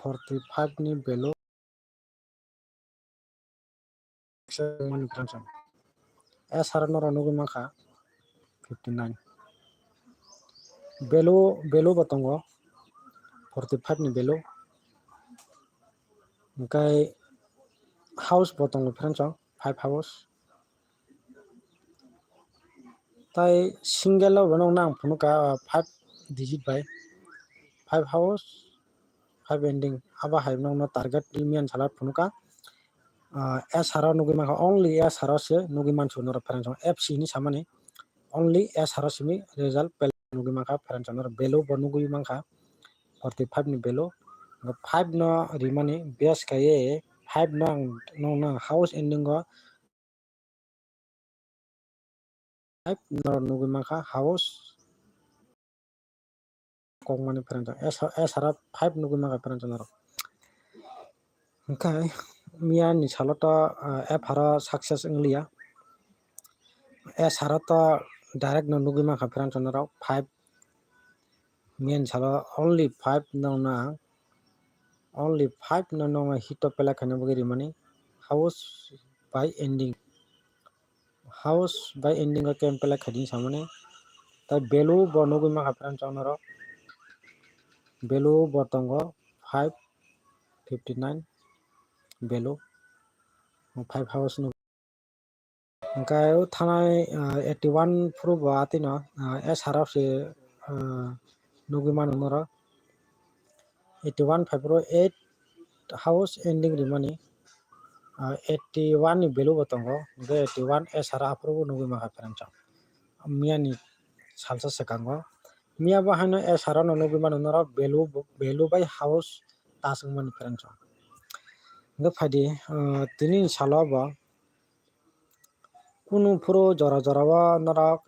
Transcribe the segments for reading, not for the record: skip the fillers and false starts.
45 ni value mani franchon s haran ro nugu maka 59 value batongo 45 ni value kai house batongo franchon 5 house tai single lo banong nang phunuka 5 digit by 5 house 5 ending aba haibnong no target premium salat phunuka s hara nugi maka only s hara se nugi manchu nor franchon fc ni samani only s hara simi result pel nugi maka franchon nor value bo nugi maka 45 ni value 5 no rimani base kaye 5 no house ending go 5 no nugi maka house kong mani franchon s hara 5 nugi maka franchon nor okay mia ni salota f hara success inglia s hara to direct no nugi maka franchon nor 5 mien salo only 5 no na only 5 no hit pela khane bugiri mani house by ending ko kem pela khadi samane ta value bo nugi maka franchon nor value botongo 5 59 value 5 house no kai thanai 81 pro ba atino s harap se nugi man nor 81 5 8 house ending rimani 81 ni value batongo 81 s hara apro nugi maka franchon mia ni salsa sekango mia bahano s hara no nugi man nor value by house tasung man franchon ndo phadi tini salo ba kunu puro jora wa narak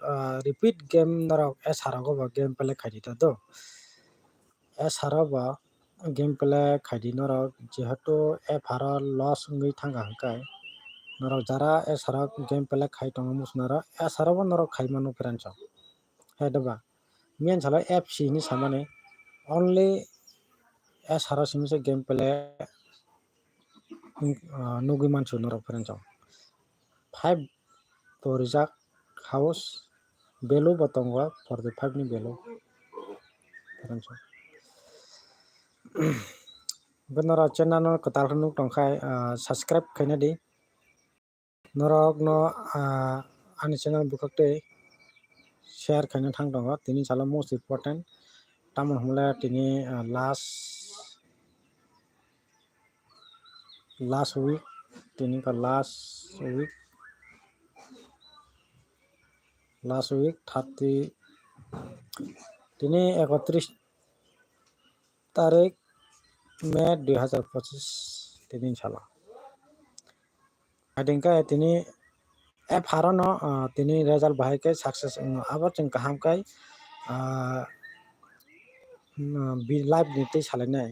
repeat game narak s hara go ba game play khadi ta do s hara ba game play khadi narak jehato f hara loss ngui thanga hangkai narak jara s hara game play khai tongo musnara s hara bo narak khai manu franchon hedoba mien sala fc ni samane only s hara simse game play nugi manchu narak franchon 5 to rijak house value batongo 45 ni value franchon benara channel no katal nuk tongkhai subscribe khaina di norok no ani channel bukakte share khaina thang tongo tini sala most important tamon humla tini last week tini ka last week 30 tini 31 tarik Mei 2025 tini sala adengka tini f harano tini result bahai ke success abo chung kaham kai bi live ni tei salanai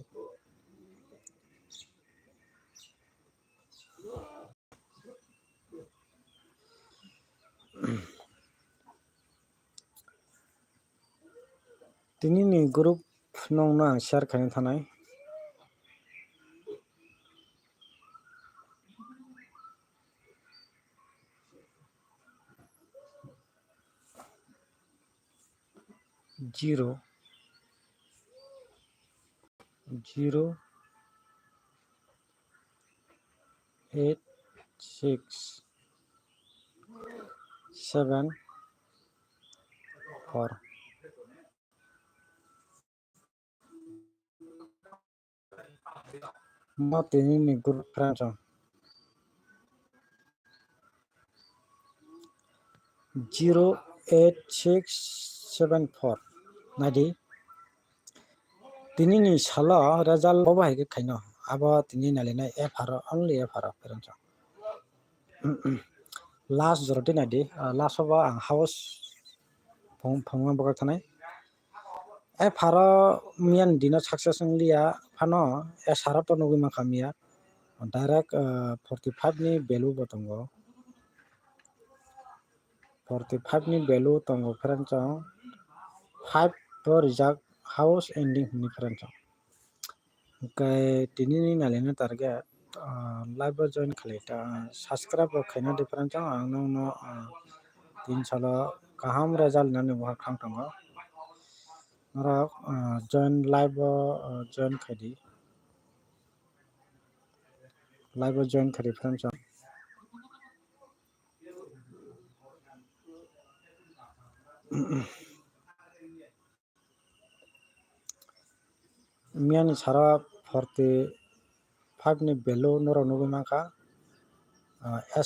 tini ni group nong na share khaina thanai zero 8 6 7 4 mo tini ni group franchon 08674 nadi tini ni sala result bo bahai ke khaino abo tini nalina f haro only f haro franchon last joroti nadi last oba ang house phongma baka thanai f haro mian dino success nglia phano s haro to nugi maka mia direct 45 ni value batongo 45 ni value tongo franchon 5 to rijak house ending ni franchon Kai tini nalina target live join khalita subscribe khaina different ang nong no tin salo kaham result nani bo khang tongo nora join live join khadi live join khadi friend chong miani sara 45 ni belo nora nugi maka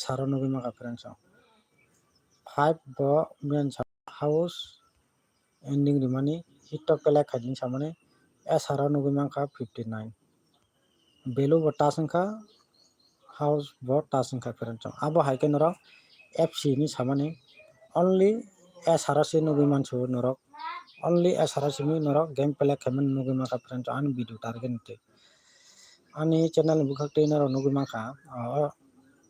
s haro nugi maka friend chong 5 bo mian house ending di mani hitok pela khadin samane s haro nugi maka 59 belo bo tasangka house bo tasangka friend chong abo haike nora fc ni samane only s haro se nugi manchu norok only as harasimi norok game play khamen nugi maka friend an video target te ani channel bukhakte norok nugi maka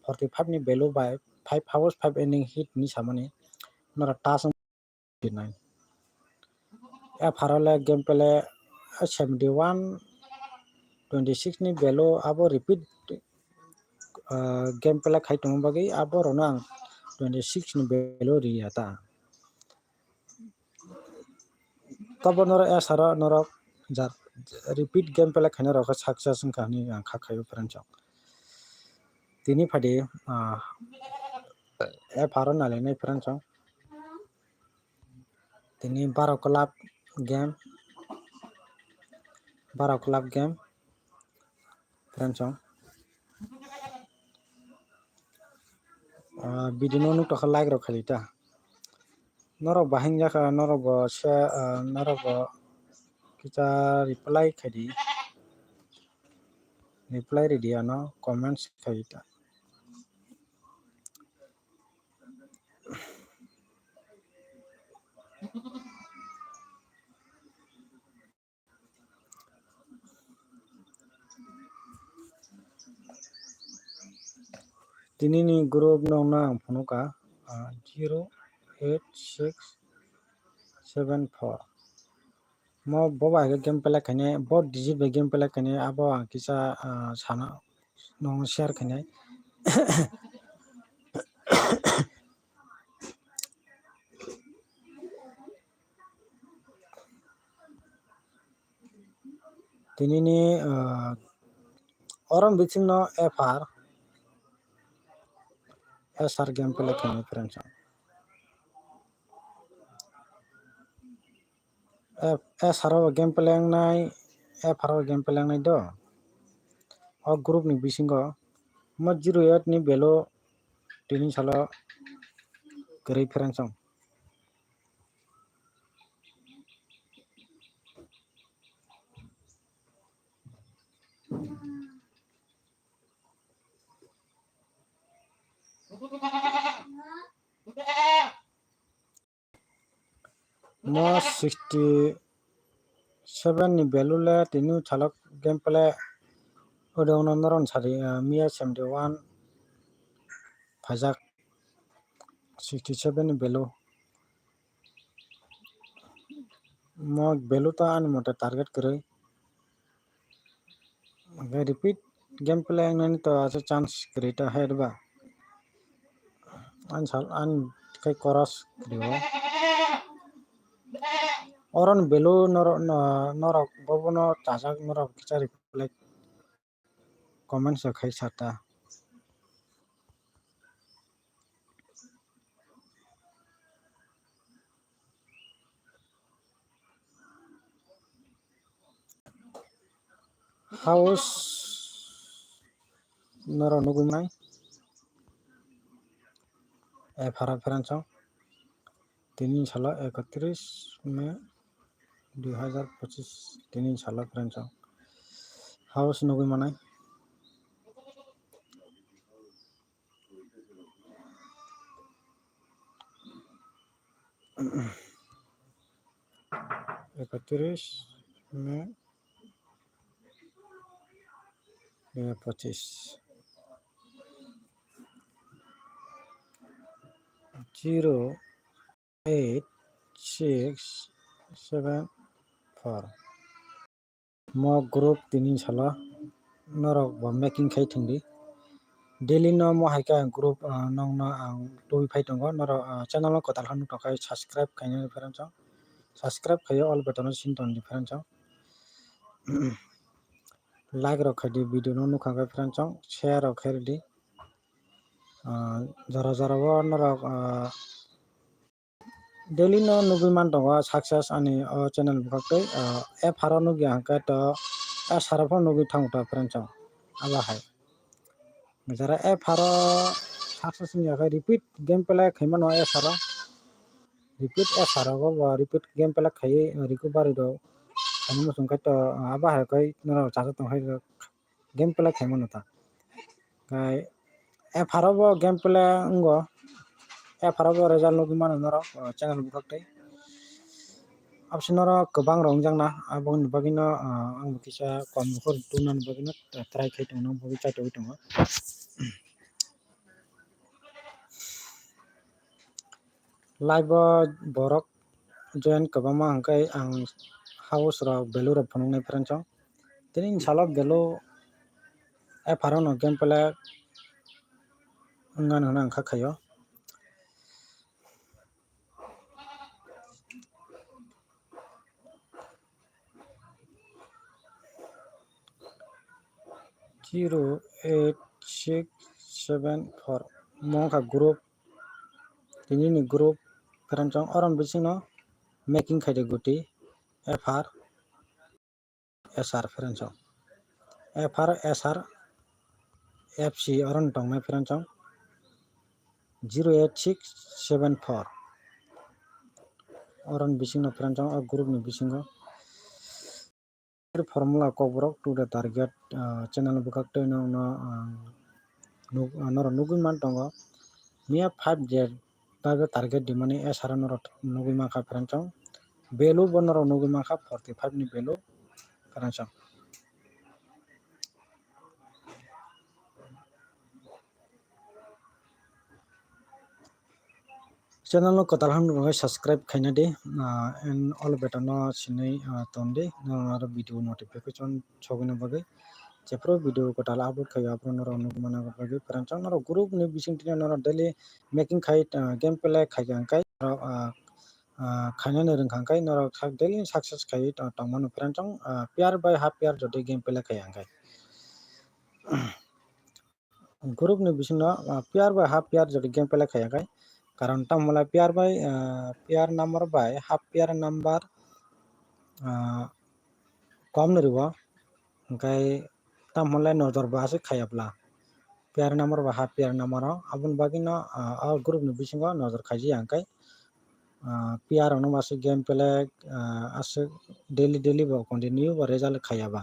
45 ni value by 5 hours 5 ending hit ni samani norok tasang 59 a pharale game play 71 26 ni value abo repeat game play khai tong bagi abo ronang 26 ni value riata tabo norok as haro norok jar repeat game play khane rok success khani khakhayo friend chong tini phadi e pharo nale nei friend chong tini 12 club game 12 club game friend chong bidino nuk to like ro khalita norok bahing jaka norok bo share norok bo kita reply khadi reply ready ano comments khaita tini ni group nong na phonuka 08674 mo boba ke game play khane bo digit be game play khane abo kisa sana nong share khane tini ni orang biching no fr sr game play khane friend chong haro game play nai haro game play nai do o group ni bisingo mo 08 ni belo tini salo gari friend chong mo 67 ni belo le tini salo game play udah nonoron sari mia 71 pajak 67 ni belo mo belo ta an mota target kare repeat game play nani to ase chance create head ba an kai koras kriwa oron belo norok bobono tajak norok kicha reply comments khai sata house noro nugumai phara friend chong tini salo 31 Mei 2025 tini salo friend chong house nugumanai एकत्रीस में 2025 08674 mo group tini sala norok bo making khai thingdi daily no mo haika group nong no ang tui phai tongo norok channel no kotal hanu tokai subscribe khaina different chong subscribe khayo all button sin ton different chong like rok khadi video no nukha ga different chong share rok khairdi jara jara wo norok daily no nugui man tongo success ani channel bukak app haro nugi hangka to sarapho nugi thang ta different chong aba hai jara app haro success ni aga repeat game play khaima no app haro repeat app haro go repeat game play khai recovery do ani mo sungkai to aba hai kai no cha tong hai game play khaima no ta kai app haro bo game play ngo app haro bo result nugi man no channel bukak absinoro kwbang rongjang na aboni bagino ang kisa komkhor tunan bagino try khai tongno bagi chaitoi tongo live borok join kwbangma hangkai ang house rok belur rok phunuknai friend chong tini salo belu app haro no game play ngan hona angkha khayo 08674 mongkha group tini ni group friend chong oron bisingno making khaide guti fr sr friend chong fr sr fc oron tongnai friend chong 08674 oron bisingno friend chong group ni bisingo formula koborok to the target channel bukak to no noro nugui man tongo mia 5 tabe target di mani sr noro nugui man kha friend chong belu bo noro nugui man kha 45 ni belu friend chong channel no kotal ham no subscribe khaina de and all button no sinai tonde no video notification chogina bagai chepro video kotal upload khayo apro no nugmana bagai pranchang no group ni bising tin no daily making khai game play khai kai khaina ne rang khai no daily success khai tongmano pranchang pair by half pair jodi game play khai kai group ni bising no pair by half pair jodi game play khai kai karon tamala pair by pair number by half pair number kom neribo hingkai tamala nojor ba ase khayapla pair number ba half pair number abon bagino group ni bisingo nojor khaiji hangkai pair ono mase game play ase daily ba continue ba result khayaba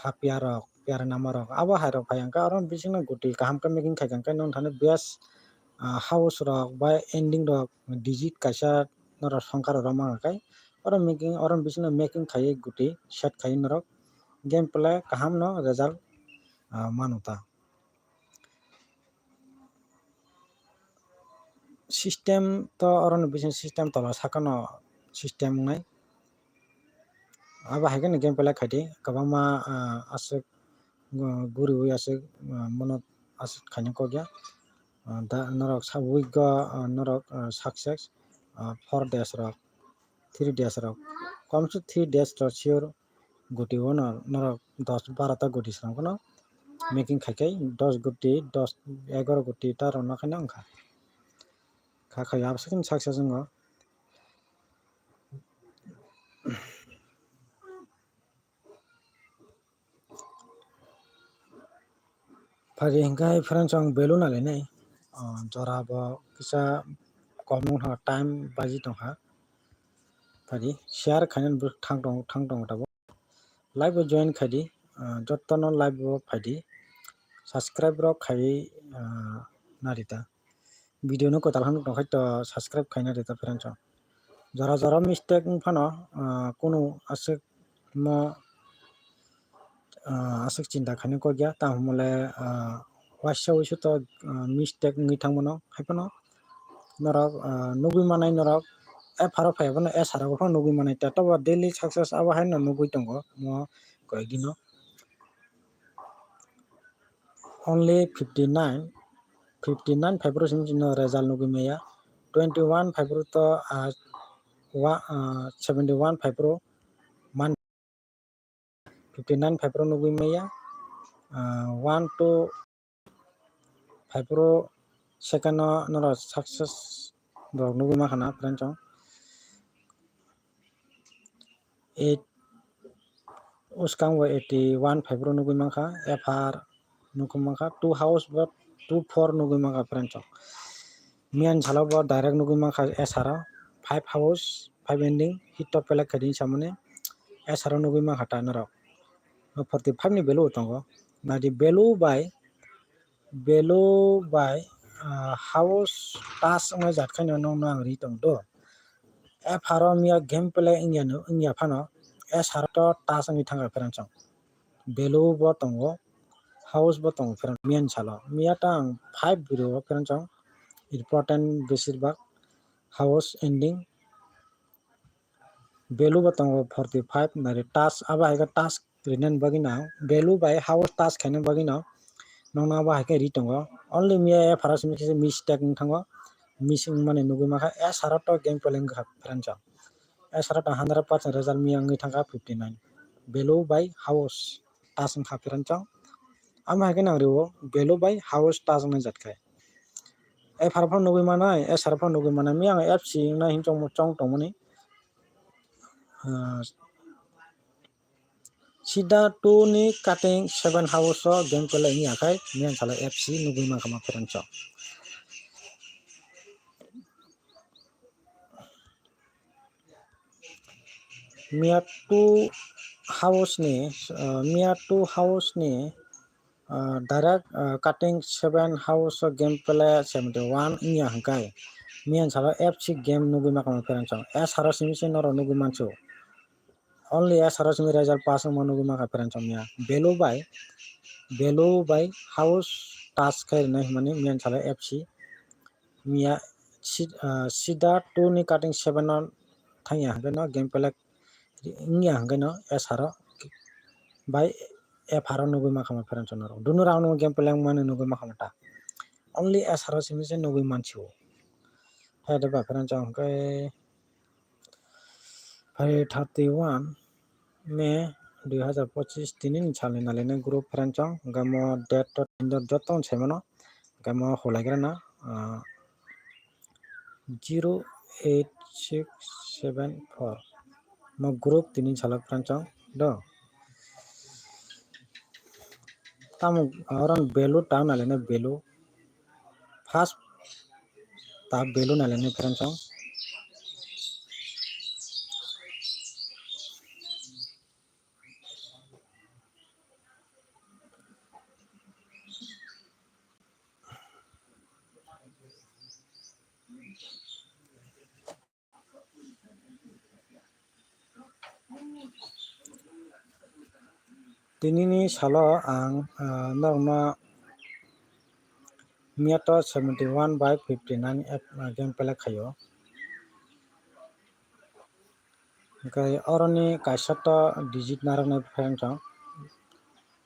half pair number abo hairo phayangka aron bisingo guti kaham ka making khaikangka non thane best house rok ba ending rok digit kaisa noro songkar rok mangakai oron bisino making khai guti set khai norok game play kaham no result manuta system to oron bisin system to sakano system ngai aba hagen game play khaidi kabama asuk guru asuk mono asuk khaina ko gya da norok week go norok success 4 days rok 3 days rok komse 3 days to sure guti wono norok 10-12 ta guti sang kono making khaikai 10 guti 11 guti ta rona khaina angkha kha absakin success ngo phari hingkai friend chong belu na lenai jora bo kisa komung ha time baji tongha phari share khainan thang tong tabo live join khadi jottono live phadi subscribe rok khai narita video no kotal han tongkhai to subscribe khaina rita friend chong jara mistake phano kono asuk mo asuk chinta khaina ko gya ta humole washa wisu to mistake ngi thangmono haipano norok nugui manai norok e pharo phaibono e sarao pho nugui manai ta to daily success abo haino nugui tongo mo koigino only 59 February simjino result nugui maya 21 February to 71 February man 59 February nugui maya 1 to February second no success dog nugui makana friend chong 8 uskang wa 81 February nugui mangka FR nugui mangka 2 house but 24 nugui mangka friend chong mian jalo bo direct nugui mangka SR 5 house 5 ending hit top pelak khadin samone SR nugui mangka ta narok 45 ni value tongo na di value by house pass ngai jat khaino nong nang ri tong do FR mia game play ingya phano SR to tas ngi thanga friend chong value bo tongo house bo tongo friend mian chalo mia tang 5 biro friend chong important besirbak house ending value bo tongo 45 na task aba haga task rinen bagina value by house task khane bagina nongna ba haga ri tongo only mia FR mistake thango missing mane nugui maka SR to game playing ga friend chong SR to 100% result mia ngi thanga 59 value by house task kha friend chong ama haga nang riwo value by house task na jatkai FR pho nugui manai SR pho nugui manai mia FC na hin chong tongmani sida 2 ni cutting 7 house so game play ni akai mian chala FC nugui ma kama friend chong mia 2 house ni direct cutting 7 house so game play 71 ni hangkai mian chala FC game nugui ma kama friend chong SR simisi noro nugui manchu only SR simi result pass mo nugui ma ka friend chong mia value by house task kai nahi mani mian chala FC mia sida 2 ni cutting 7 on thangya hangano game play ingya hangano SR by FR nugui ma kama friend chong noro dunu round game play mane nugui ma kama ta only SR simi se nugui manchu hai ba friend chong kai 31 May 2025 tini chale nalene group friend chong gamo date to jotong chemano gamo holagrana 08674 mo group tini chala friend chong do tam orang belu town nalene belu first ta belu nalene friend chong tini ni salo ang norma miato 71 by 59 game play khayo kai oroni kaisa to digit narane friend chong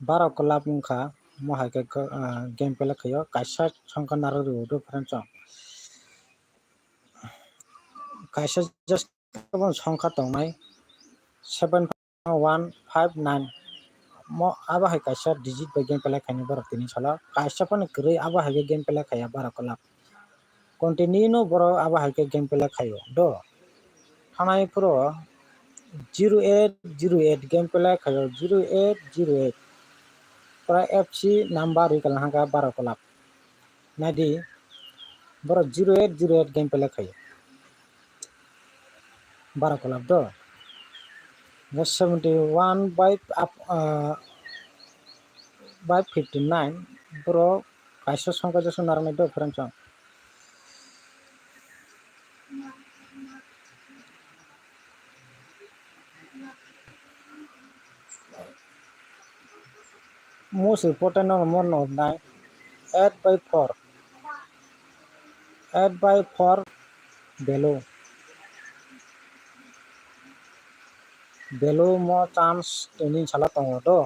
12 kolap mungkha mo haike game play khayo kaisa songkha narari do friend chong kaisa just songkha tongnai 7159 mo aba hai kaisa digit by game play khani borok tini sala kaisa pan krei aba hai game play khaya 12 kolap continue no boro aba hai game play khayo do hanai pro 0808 game play khayo 0808 pra FC number rikal hanga 12 kolap nadi boro 0808 game play khayo 12 kolap do 71 by up by 59 bro kaisa songkha jaso narane do friend chong most important or more of 9 8 by 4 value value mo chance training sala tongo do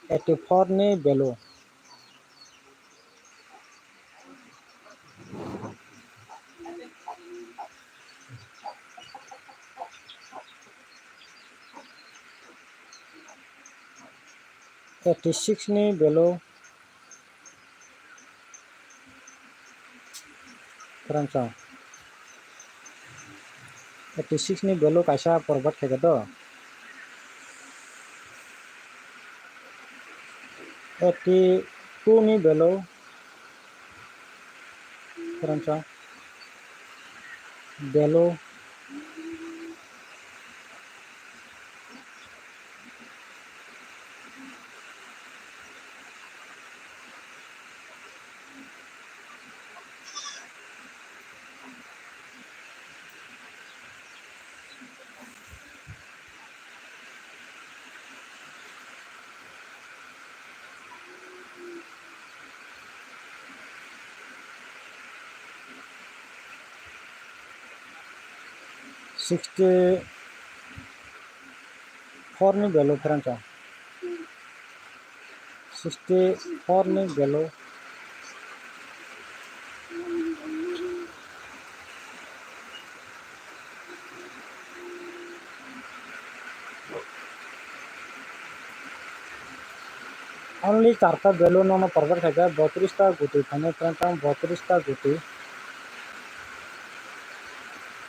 84 ni value 86 ni value Perancang 86 ni value kaisa porbat khega do 82 ni value Perancang value 64 ni value Perancang 64 ni value only charta value no porbat khega 32 ta guti khane Perancang 32 ta guti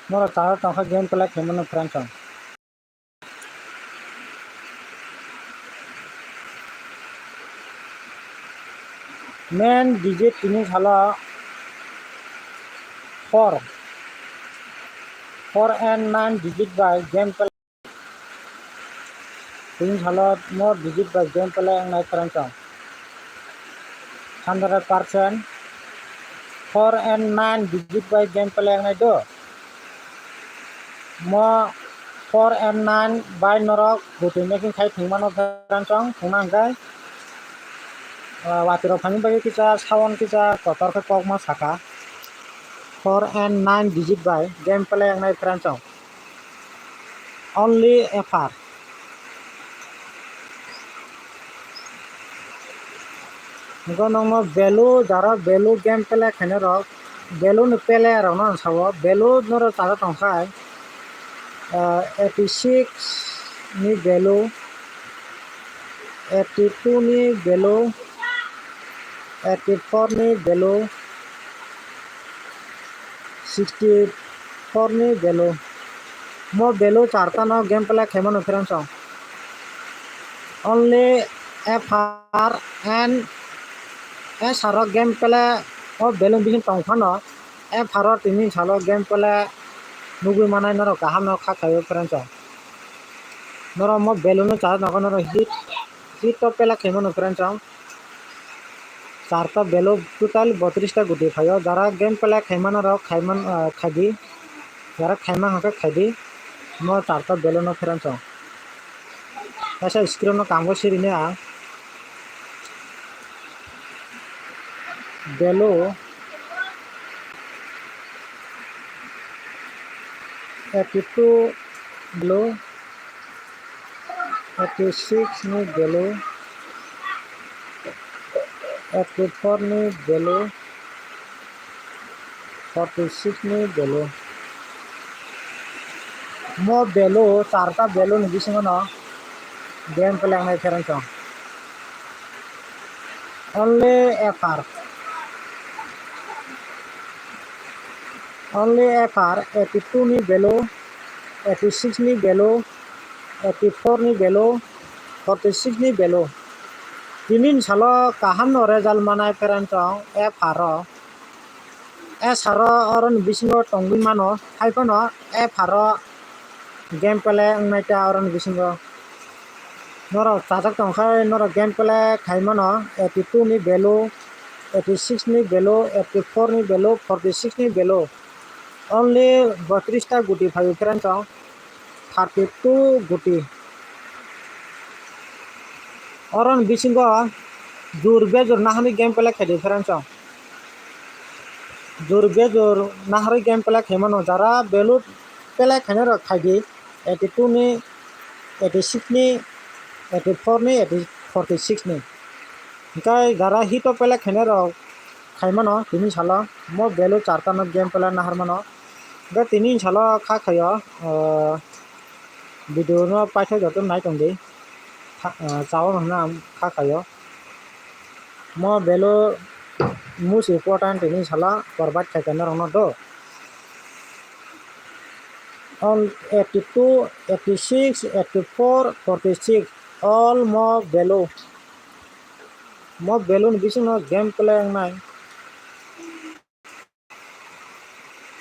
mora chara tangkha game play khemano Perancang main digit ini salah 4 and 9 digit by game play ini salah more digit by game play yang naik Perancang 100% 4 and 9 digit by game play yang naik do mo 4 and 9 by norok butuh making khai thingmano Perancang thunangkai watiro phani bagi kita sound kita kotor ke kok ma saka 4 and 9 digit by game play yang naik Perancang only FR Gonong value jara value game play khane rok value ni play rok no sawo value noro tara tongkhai 86 ni value 82 ni value 84 ni value 64 ni value mo value charta no game play khemano Perancang only FR and saro game play o value bihin tongkhano FR tini salo game play nugui manai noro kaham no khakayo Perancang noro mo value no charta no noro hit to pela khemano Perancang charta value total 32 ta guti khayo jara game play khaimano rok khaiman khadi jara khaimang hake khadi mo charta value no Perancang kaisa screen no kamgo sirine a value 82 value 86 ni value 84 ni value 46 ni value mo value charta value ni bisingo no game play ngai Perancang only FR 82 ni value 86 ni value 84 ni value 46 ni value tinin salo kaham no result manai Perancang FR SR oron bisingo tongui mano haipono FR game play ngai ta oron bisingo noro chajak tongkhai noro game play khaimano 82 ni value 86 ni value 84 ni value 46 ni value only 32 ta guti phaio Perancang 32 guti oron bisingo durbejor nahani game play khedi Perancang durbejor nahari game play khaimano jara value play khane rok khadi 82 ni 86 ni 84 ni 46 ni kai gara hito pele khene rok khaimano tini salo mo belu charta no game pele nahar mano ga tini salo kha khayo video no paithai joto nai tongdi chawo na kha khayo mo belu most important tini sala korbat khaikana rokno do on 82 86 84 46 all mo belu ni bising no game play nai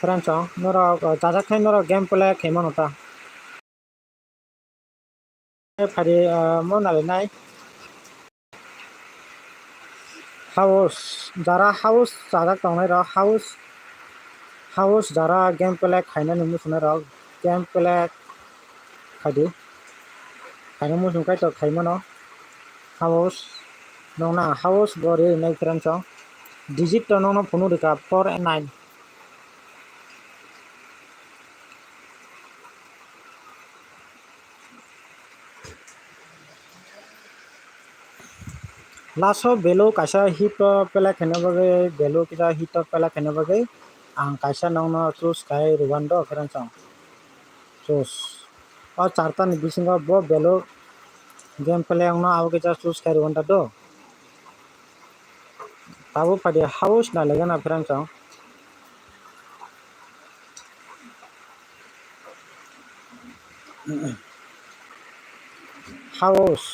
friends noro jaja khai noro game play khaimano ta phari mo nale nai house jara house jaga tongnai ro house jara game play khaina ni musuna ro game play khadi khaina musung kai to khaimano house nongna house bori nai friends digit to nongno phunu rika 4 and 9 laso belu kaisa hit pela khene bage belu kisa hit pela khene bage ang kaisa nongno choose kai ruando friends choose o charta ni bisingo bo belu game play no aw kisa choose kai ruanda do tabo padi house na legana friends house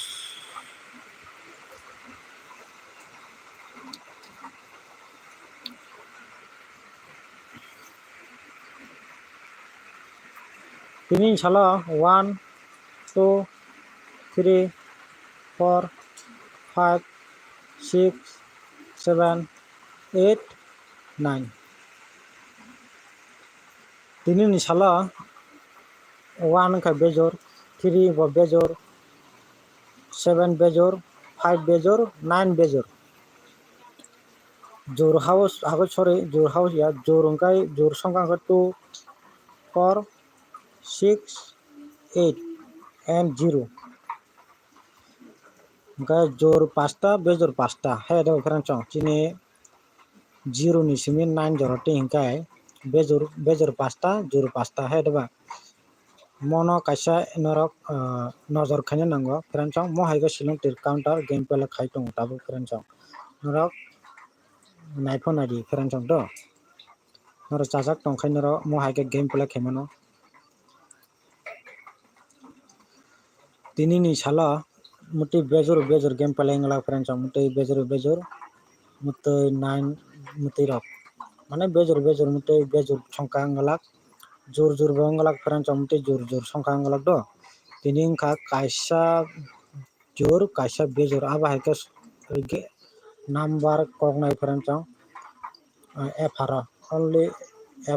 tini sala 1 2 3 4 5 6 7 8 9 tini ni sala 1 ka bejor 3 bo bejor 7 bejor 5 bejor 9 bejor jor house ago sorry jor house ya jor kai jor songkang 2 4 6 8 and 0 kai jor pasta bejor pasta he do friends chini 0 ni simi 9 jor ti kai bejor pasta jor pasta he do ba mono kaisa norok nojor khaina nango friends mo haigo silong tir counter game pela khai tong tabo friends norok naifo nadi friends do noro chajak tongkhai noro mo haigo game pela khaimano tini ni sala muti bejor game pela ingla friends muti bejor muti 9 muti rok mane bejor muti bejor songka ngalak jor bangalak friends muti jor songka ngalak do tini ka kaisa jor kaisa bejor aba haike number kognai friends f only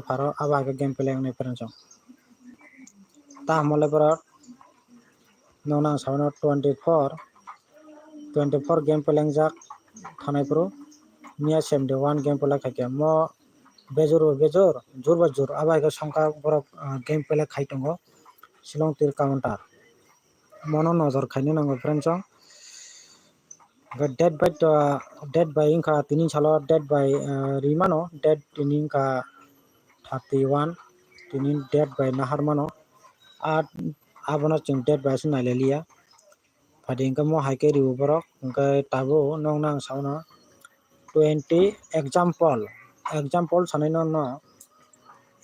f aba haike game play ngai friends ta mole para nonang sauna 24 game play jak thanai pro mia 71 game play khaike mo bejor jor aba haike songka borok game play khai tongo silong tir counter mono nojor khaini nango friends dead by inka tini salo dead by rimano dead tini inka 31 tini dead by nahar mano at abono chung dead by sun nailelia padi inka mo haike riu borok inka tabo nong nang sauna 20 example sanai no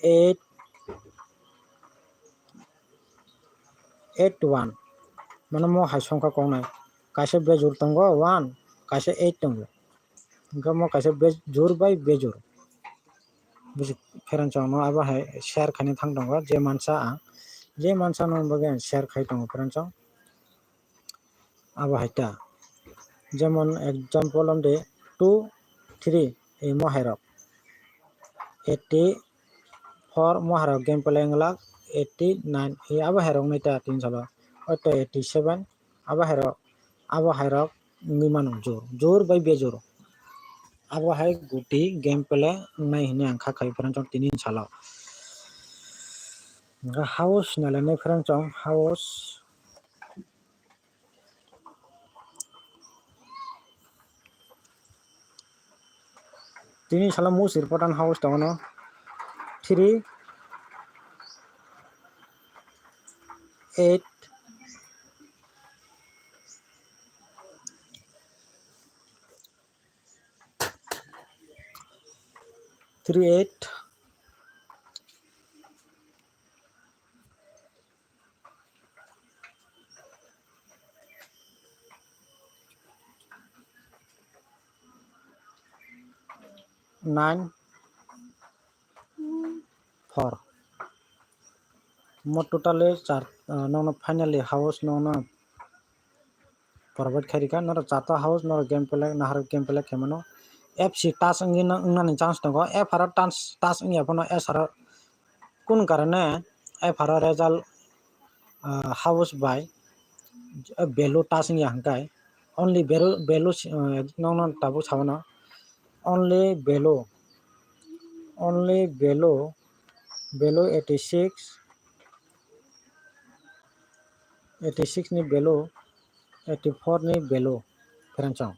8 1 mano mo hai songka kongnai kaisa bejor tongo 1 kaisa 8 tongo inka mo kaisa jor by bejor buji friends no aba hai share khani thang tongo je mansa no bage share khai tongo friends aba haita jemon example onde 2 3 ei mo hairok 84 mo hairok game play ngalak 89 ei aba hairok naita tin sala oto 87 aba hairok ngui mano jor by bejor abo hai guti game play nai hini angkha khai friends tini sala house nalane perang chong house tini salah most important house dong 3 8 3 8 9 4 mo totally char no finally house no provide kharika no chata house no game play nahar game play kemano fc task ngina ngani chance tongo f ara task ngi apono s ara kun karane f ara result house by value task ngi hangkai only value no tabu chawna only value 86 ni value 84 ni value perangchang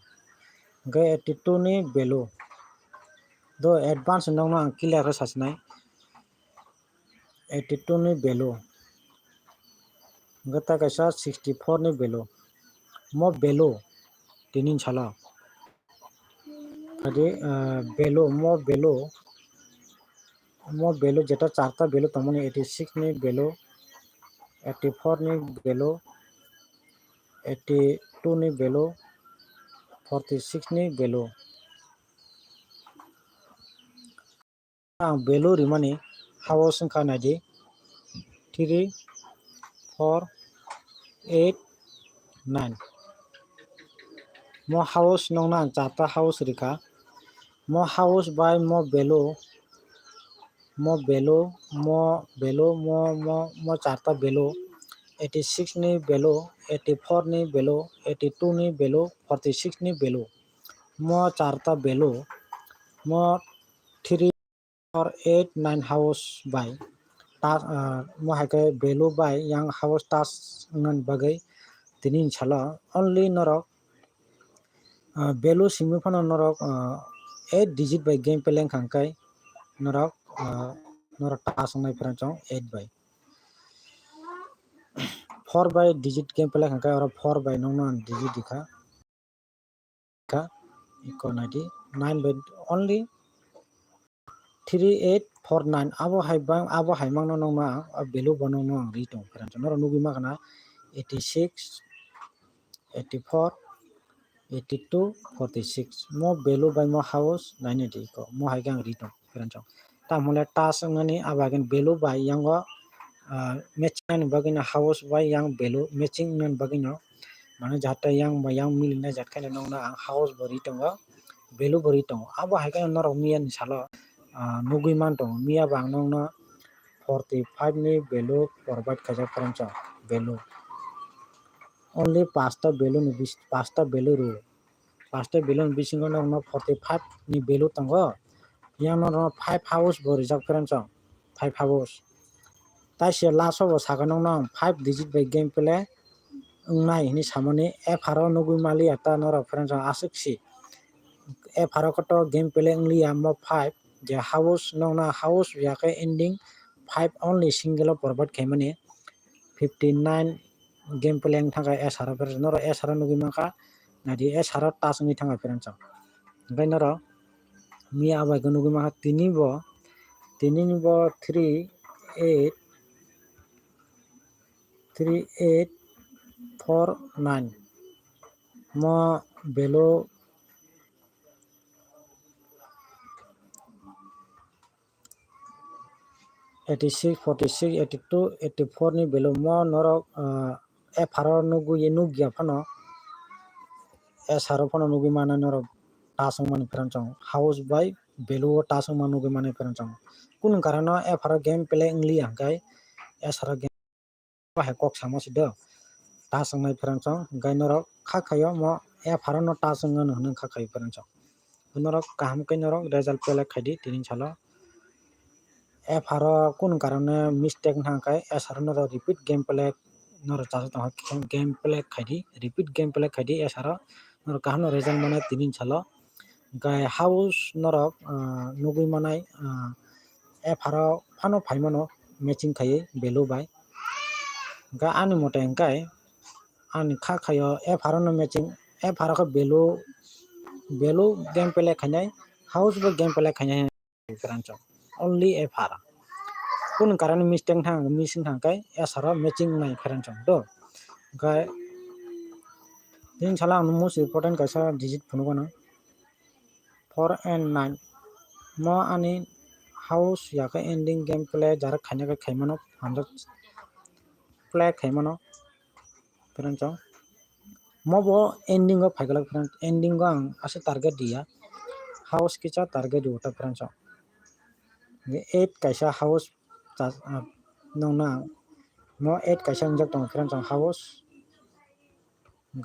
ge 82 ni value do advance nong ang clear sasnai 82 ni value gata kaisa 64 ni value mo value tinin chala ade value mo value jeta charta value tomoni 86 ni value 84 ni value 82 ni value 46 ni value ang value rimani house sangka nadi 3 4 8 9 mo house nong nang chata house rika mo house by mo value mo charta value 86 ni value 84 ni value 82 ni value 46 ni value mo charta value mo 3 or 8 9 house by task mo haike value by yang house task ngan bagai tinin chala only norok value simi phano norok 8 digit by game play khangkai norok task ngai perang chong 8 by 4 by digit game play khangkai or 4 by nong digit dikha equal 9 by only 3849 abo haimang no nong value bonong no ri tong perang chong noro nugi makana 86 84 82 46 mo value by mo house 90 ko mo haigang ri tong perang chong tamole task ngani abagen value by yango matching bagina house by yang value matching nan bagino mane jata yang milina jatkane nong na house bori tongo value bori tongo abo haigang noro mian salo nugui man tongo mia bang nong na 45 ni value provide khaja perang chong value only pasta value ni pasta value ru pasta value ni bisingo nong 45 ni value tongo yang no 5 house bori jak perang chong 5 house tai se last obo saga nong 5 digit by game play nai ni samani f haro nugui mali ata noro perang chong asiksi f haro koto game play ngli mo 5 je house nong na house yake ending 5 only single provide khaimani 59 game play ang thakai s haro per noro s haro nugi maka nadi s haro task ngi thangai perang chong gai noro mi abai ko nugi maka tini bo 3 8 4 9 mo value 86 46 82 84 ni value mo norok f haro nugi phano s haro phano nugi mana norok tasung mani perang chong house by value tasung mani nugi mani perang chong kun karano f haro game play ngli hangkai s haro game hai kok samo sido tasung nai perang chong gai norok khakhayo mo f haro no tasung ngan hne khakhayo perang chong norok kaham kai norok result pele khaidi tinin chalo F kun karone mistake hangkai SR no repeat gameplay no chasa tong gameplay khaidi repeat gameplay khaidi SR no kahno result mane tinin chalo gai house norok nugui manai FR phano phaimano matching khai belu bai ga ani mote hangkai ani kha khayo FR no matching FR ko belu gameplay khainai house bo gameplay khainai krancho only FR kun karane missing hangkai SR matching nai krancho do gai tin chala most important kaisa digit phunugano 4 and 9 mo ani house yaka ending gameplay jara khaina khaimano 100 play khaimano krancho mo bo ending go phaigala kran ending go ang ase target dia house kicha target uta krancho 8 kaisa house nongna mo 8 kaisa injak tong krancho house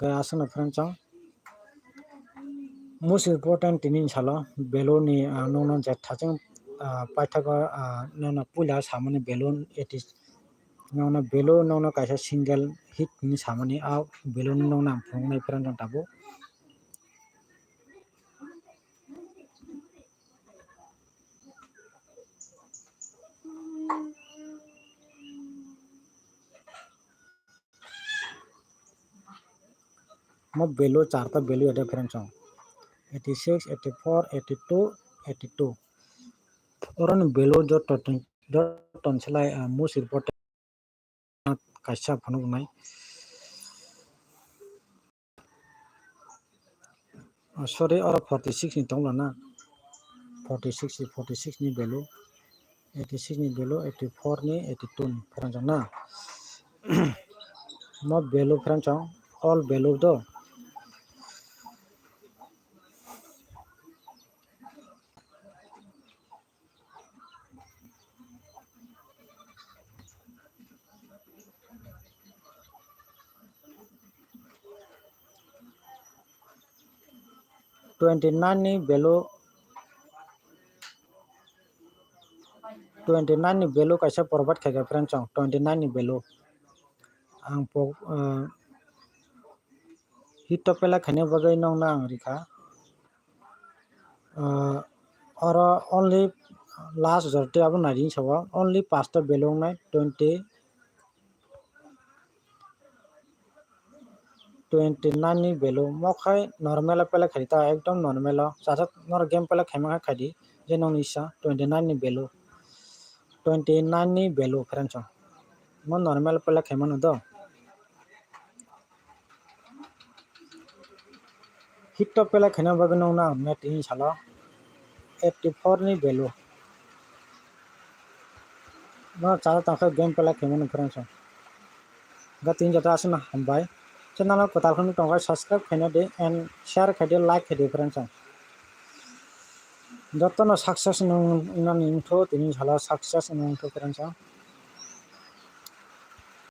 ga asana krancho most important tinin salo beloni nongna je thachang paithago nongna pula samani belon etis nongna belon nongna kaisa single hit ni samani a belon nongna phungnai krancho tabo mo belo charta belo eta krancho 86 84 82 82 oran belo jo ton selai most important kaisa phunuknai sorry ora 46 ni tongla na 46 ni belo 86 ni belo 84 ni 82 ni krancho na mo belo krancho all belo do Twenty-nine ni belo 29 ni belo kaisa porbat khaiga krancho 29 ni belo ang hit topela khaina bagai nongna ang rikha or only last jarte abo narin sawa only pasta belong nai 29 ni belo mokhai normal pela khaita ekdom normal chacha nor game pela khaima khadi je nong isa 29 ni belo 29 ni belo krancho mo normal pela khaima no do hit to pela khaina bagai nongna net in sala 84 ni belo no chacha tangkha game pela khaima no krancho ga tin jata asna hambai channel ko tal khon tongka subscribe khaina de and share khaide like khaide krancho jotono success nong inani intho tini sala success nong intho krancho